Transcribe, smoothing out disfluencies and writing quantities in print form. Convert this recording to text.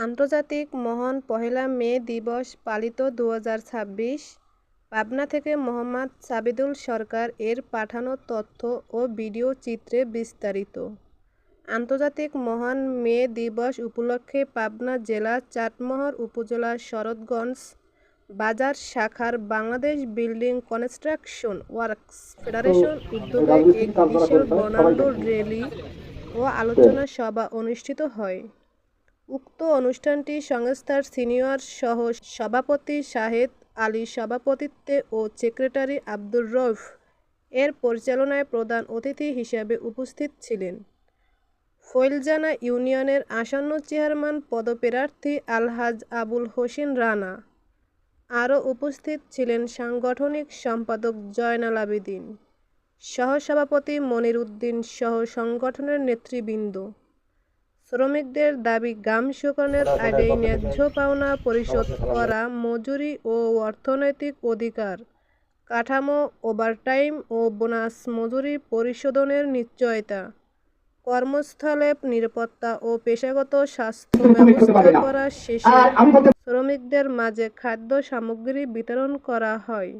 আন্তর্জাতিক মহান পহেলা মে দিবস পালিত 2026। পাবনা থেকে মোহাম্মদ সাবিদুল সরকার এর পাঠানো তথ্য ও ভিডিও চিত্রে বিস্তারিত। আন্তর্জাতিক মহান মে দিবস উপলক্ষে পাবনা জেলা চাটমোহর উপজেলার শরৎগঞ্জ বাজার শাখার Bangladesh building construction works federation উদ্যোগে এক বিশাল বর্ণাঢ্য র্যালি ও আলোচনা সভা অনুষ্ঠিত হয়। উক্ত অনুষ্ঠানটি সংস্থার সিনিয়র সহ সভাপতি শাহেদ আলীর সভাপতিত্বে ও সেক্রেটারি আব্দুর রউফ এর পরিচালনায় প্রধান অতিথি হিসেবে উপস্থিত ছিলেন ফৈলজানা ইউনিয়নের আসন্ন চেয়ারম্যান পদপ্রার্থী আলহাজ আবুল হোসেন রানা। আরও উপস্থিত ছিলেন সাংগঠনিক সম্পাদক জয়নাল আবেদীন, সহসভাপতি মনির উদ্দিন সহ সংগঠনের নেতৃবৃন্দ। শ্রমিকদের দাবি ঘাম শুকানোর আগেই ন্যায্য পাওনা পরিশোধ করা, মজুরি ও অর্থনৈতিক অধিকার কাঠামো, ওভারটাইম ও বোনাস মজুরি পরিশোধনের নিশ্চয়তা, কর্মস্থলে নিরাপত্তা ও পেশাগত স্বাস্থ্য ব্যবস্থা করা শেষে শ্রমিকদের মাঝে খাদ্য সামগ্রী বিতরণ করা হয়।